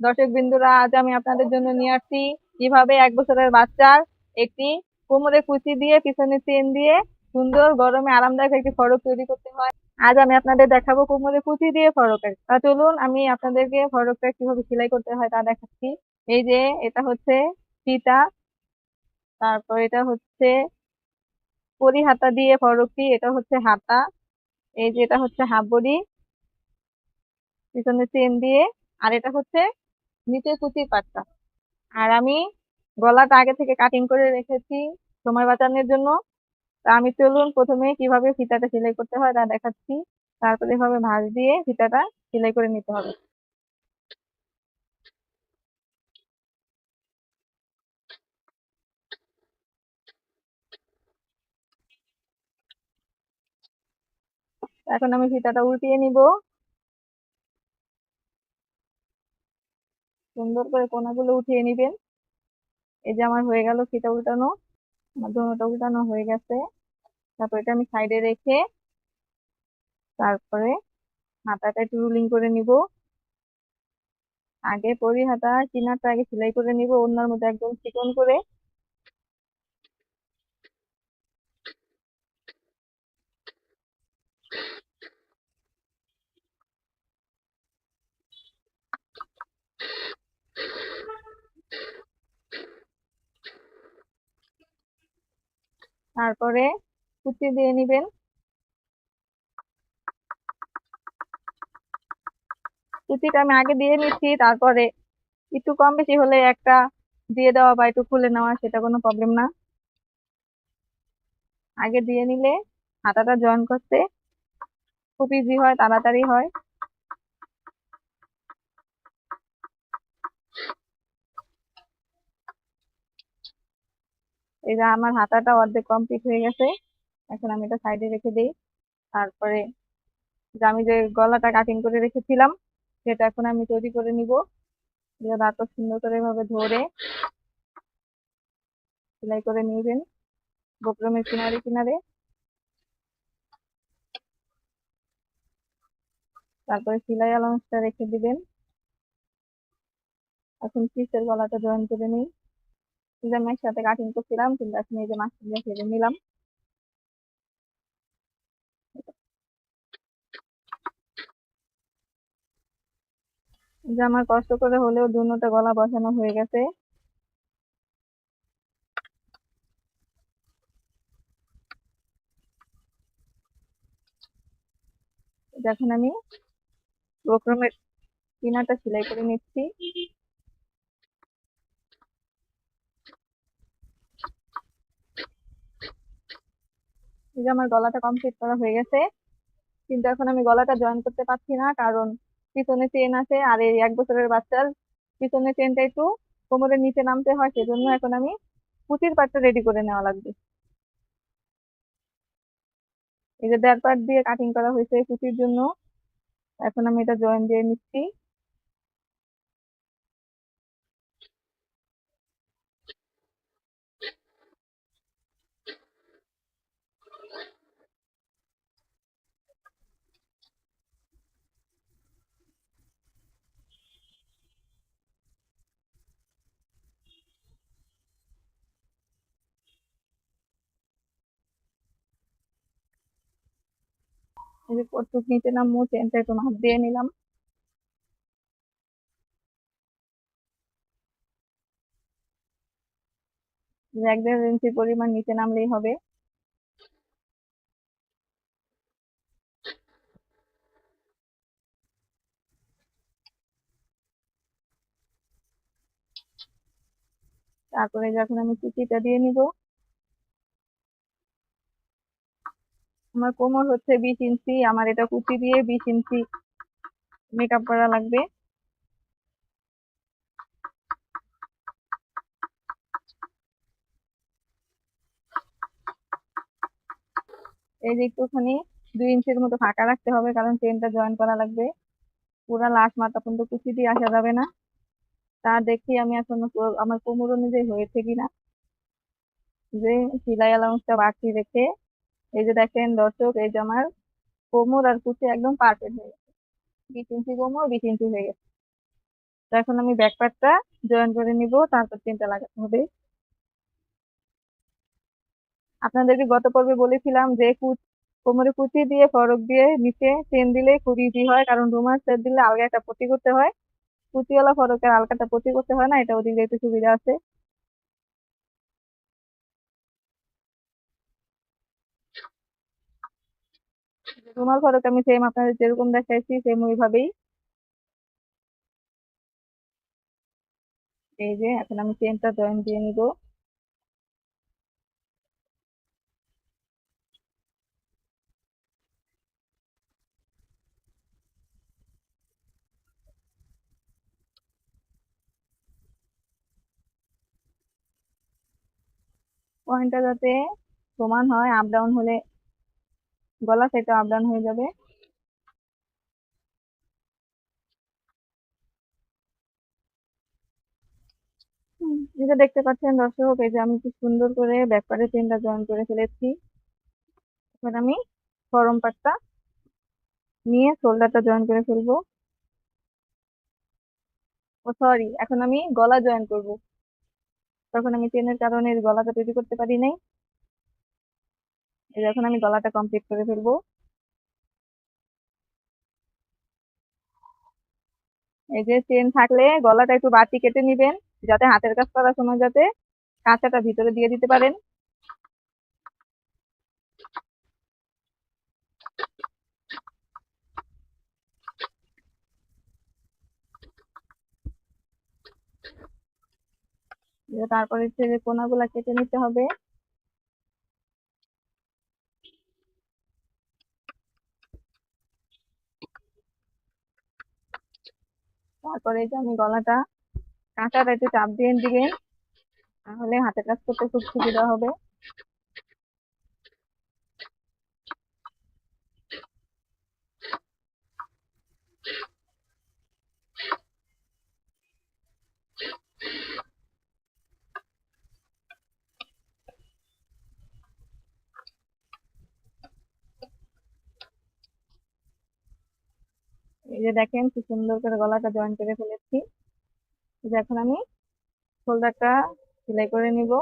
দর্শক বিন্দুরা, আজ আমি আপনাদের জন্য নিয়ে আসছি কিভাবে 1 বছরের বাচ্চার একটি কোমরে কুচি দিয়ে পিছনে চেন দিয়ে সুন্দর গরমে আরামদায়ক একটি ফরক তৈরি করতে হয়। আজ আমি আপনাদের দেখাবো কোমরে কুচি দিয়ে ফরকের। তা চলুন আমি আপনাদেরকে ফরকটা কিভাবে সেলাই করতে হয় তা দেখাচ্ছি। এই যে এটা হচ্ছে ফিতা, তারপর এটা হচ্ছে পরি হাতা দিয়ে ফরকটি, এটা হচ্ছে হাতা, এই যে এটা হচ্ছে হাফ বডি পিছনে চেন দিয়ে, আর এটা হচ্ছে নিচের কুচির পাটটা। আর আমি গলাটা আগে থেকে কাটিং করে রেখেছি সময় বাঁচানোর জন্য। তা আমি চলুন প্রথমে কিভাবে ফিতাটা সেলাই করতে হয় তা দেখাচ্ছি। তারপরে এভাবে ভাঁজ দিয়ে ফিতাটা সেলাই করে নিতে হবে। এখন আমি ফিতাটা উল্টিয়ে নিব, সুন্দর করে কোনাগুলো উঠিয়ে নিবেন। এই যে আমার হয়ে গেল ফিতা উল্টানো, আমার দোনোটা উল্টানো হয়ে গেছে। তারপর এটা আমি সাইডে রেখে তারপরে হাতাটা একটু রুলিং করে নিব। আগে পরি হাতা কিনারটা আগে সেলাই করে নিব ওড়নার মধ্যে একদম চিকন করে। তারপরে কুচি দিয়ে নিবেন। কুচিটা আমি আগে দিয়ে নিচ্ছি, তারপরে একটু কম বেশি হলে একটা দিয়ে দেওয়া বা একটু খুলে নেওয়া সেটা কোনো প্রবলেম না। আগে দিয়ে নিলে হাতাটা জয়েন করতে খুব ইজি হয়, তাড়াতাড়ি হয়। এই যে আমার হাতাটা অর্ধেক কমপ্লিট হয়ে গেছে। এখন আমি এটা সাইডে রেখে দিই। তারপরে যে আমি যে গলাটা কাটিং করে রেখেছিলাম সেটা এখন আমি তৈরি করে নিব। দাঁতটা সুন্দর করে এভাবে ধরে সেলাই করে নিবেন বক্রমের কিনারে কিনারে। তারপরে সেলাই আলামতটা রেখে দিবেন। এখন পিসের গলাটা জয়েন করে নিই। এই যে আমি একসাথে কাটিং করছিলাম, কিন্তু এখন এই যে মাঝখান দিয়ে ফেলে নিলাম। এই যে আমার কষ্ট করে হলেও দুনোটা গলা বসানো হয়ে গেছে। এখন আমি বক্রমের কিনারটা সেলাই করে নিচ্ছি। এই যে আমার গলাটা কমপ্লিট করা হয়ে গেছে, কিন্তু এখন আমি গলাটা জয়েন করতে পারছি না, কারণ পিছনে চেন আছে আর এই 1 বছরের বাচ্চার পিছনে চেনটা একটু কোমরের নিচে নামতে হয়, সেজন্য এখন আমি পুঁতির পাটটা রেডি করে নেওয়া লাগবে। এই যে 1.5 পাট দিয়ে কাটিং করা হয়েছে পুঁতির জন্য, এখন আমি এটা জয়েন দিয়ে নিচ্ছি। এই যে কতটুক নিচে নামবো চেনটা একটু মাপ দিয়ে নিলাম। যে 1.5 ইঞ্চি পরিমাণ নিচে নামলেই হবে। তারপরে যখন আমি কুচিটা দিয়ে নিব, আমার কোমর হচ্ছে 20 ইঞ্চি, আমার এটা কুচি দিয়ে 20 ইঞ্চি মেকআপ করা লাগবে। এই যে একটুখানি 2 ইঞ্চির মতো ফাঁকা রাখতে হবে, কারণ চেনটা জয়েন করা লাগবে। পুরা লাস্ট মাথা পর্যন্ত কুচি দিয়ে আসা যাবে না। তা দেখি আমি এখন আমার কোমর অনুযায়ী হয়েছে কিনা। যে সেলাই অ্যালাউন্সটা বাড়তি রেখে, এই যে দেখেন দর্শক, এই যে আমার কোমর আর কুচি একদম পারফেক্ট হয়ে গেছে। 20 ইঞ্চি কোমর, 20 ইঞ্চি হয়ে গেছে। তো এখন আমি ব্যাক পার্টটা জয়েন করে নিব, তারপর চেনটা লাগাতে হবে। আপনাদেরকে গত পর্বে বলেছিলাম যে কোমরে কুচি দিয়ে ফরক দিয়ে নিচে চেন দিলে খুব ইজি হয়, কারণ রুমাল সেট দিলে আলগা একটা পটি করতে হয়, কুচিওয়ালা ফরকের আলগাটা পটি করতে হয় না, এটা ওদিকে একটু সুবিধা আছে। রুমাল ফরক আমি সেম আপনাদের যেরকম দেখাইছি সেম ওইভাবেই। এই যে এখন আমি চেনটা জয়েন দিয়ে নিব। পয়েন্টটা যাতে সমান হয়, আপ ডাউন হলে গলা সাইডটা আপ ডাউন হয়ে যাবে। যেটা দেখতে পাচ্ছেন দর্শক, এই যে আমি কি সুন্দর করে ব্যাক পার্টের চেনটা জয়েন করে ফেলেছি। এবার আমি ফরম পার্টটা নিয়ে শোল্ডারটা জয়েন করে ফেলবো। ও সরি, এখন আমি গলা জয়েন করব। তখন আমি চেনের কারণে গলাটা তৈরি করতে পারি নাই। এই যে এখন আমি গলাটা কমপ্লিট করে ফেলবো। এই যে চেন থাকলে গলাটা একটু বাড়তি কেটে নিবেন, যাতে হাতের কাজ করার সময় যাতে কাঁচাটা ভিতরে দিয়ে দিতে পারেন। তারপরে হচ্ছে যে কোনাগুলা কেটে নিতে হবে। তারপরে এই যে আমি গলাটা কাঁচাটা একটু চাপ দিয়ে দিবেন, তাহলে হাতের কাজ করতে খুব সুবিধা হবে। এই যে দেখেন কি সুন্দর করে গলাটা জয়েন করে ফেলেছি। এই যে এখন আমি শোল্ডারটা সেলাই করে নিব।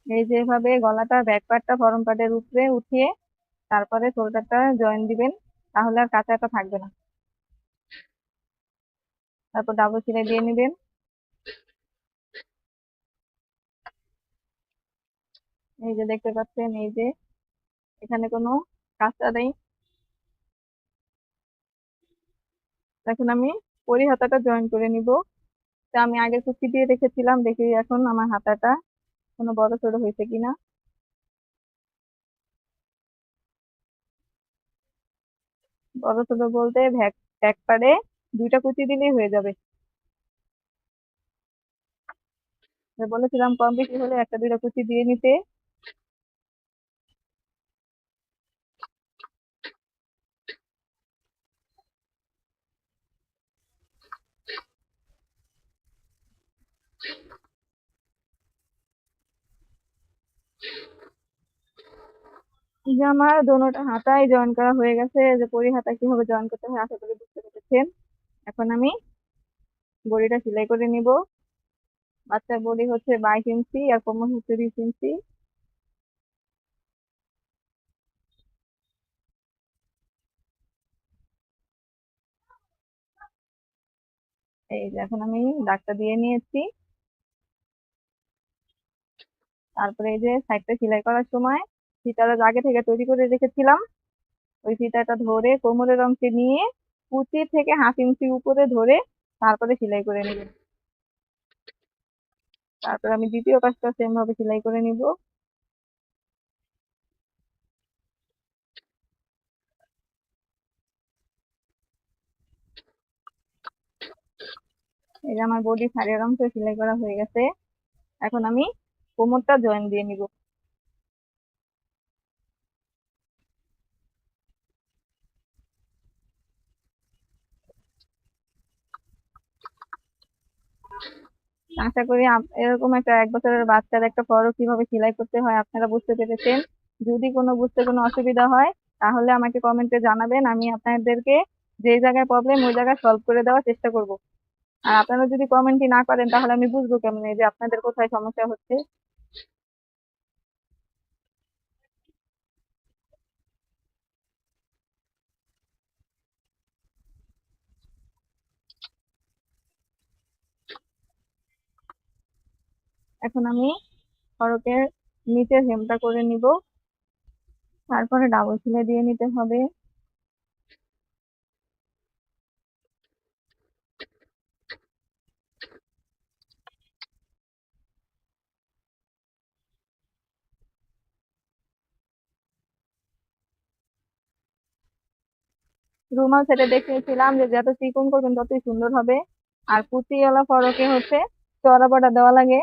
এই যে এভাবে গলাটা ব্যাক পার্টটা ফরম পার্টের উপরে উঠিয়ে তারপরে শোল্ডারটা জয়েন দিবেন, তাহলে আর কাঁচাটা থাকবে না। তারপর ডাবল সেলাই দিয়ে নিবেন। এই যে দেখতে পাচ্ছেন, এই যে এখানে কোনো কাঁচা নেই। এখন আমি পরি হাতাটা জয়েন করে নিব। তা আমি আগে কুচি দিয়ে রেখেছিলাম, দেখি এখন আমার হাতাটা কোনো বড় সড়ো হয়েছে কিনা। বড় সড়ো বলতে ব্যাক পাড়ে দুইটা কুচি দিলেই হয়ে যাবে। বলেছিলাম কম বেশি হলে একটা দুইটা কুচি দিয়ে নিতে। এই যে আমার দোনোটা হাতাই জয়েন করা হয়ে গেছে। এই যে পরি হাতা কিভাবে জয়েন করতে হয় আশা করি বুঝতে পেরেছেন। এখন আমি বড়িটা সেলাই করে নিব। বাচ্চার বডি হচ্ছে 22 ইঞ্চি আর কোমর হচ্ছে 20 ইঞ্চি। এই যে এখন আমি দাগটা দিয়ে নিয়েছি। তারপরে এই যে সাইডটা সেলাই করার সময় ফিতাটা আগে থেকে তৈরি করে রেখেছিলাম, ওই ফিতাটা ধরে কোমরের অংশে নিয়ে কুচি থেকে 1/2 ইঞ্চি উপরে ধরে তারপরে সেলাই করে নেবেন। তারপর আমি দ্বিতীয় পাশটা সেম ভাবে সেলাই করে নিব। এই যে আমার বডি সাইডের অংশ সেলাই করা হয়ে গেছে। এখন আমি কোমরটা জয়েন দিয়ে নিব। আশা করি এরকম একটা 1 বছরের বাচ্চার একটা ফরক কিভাবে সেলাই করতে হয় আপনারা বুঝতে পেরেছেন। যদি বুঝতে কোনো অসুবিধা হয় তাহলে আমাকে কমেন্টে জানাবেন। আমি আপনাদেরকে যে জায়গায় প্রবলেম ওই জায়গায় সলভ করে দেওয়ার চেষ্টা করব। আর আপনারা যদি কমেন্টই না করেন তাহলে আমি বুঝবো কেমনে যে আপনাদের কোথায় সমস্যা হচ্ছে। এখন আমি ফরকের নিচের হেমটা করে নিব, তারপরে ডাবল সেলাই দিয়ে নিতে হবে। রুমাল সেটে দেখিয়েছিলাম যে যত চিকন করবেন ততই সুন্দর হবে। আর কুচিওয়ালা ফরকে হচ্ছে চড়া বর্ডার দেওয়া লাগে।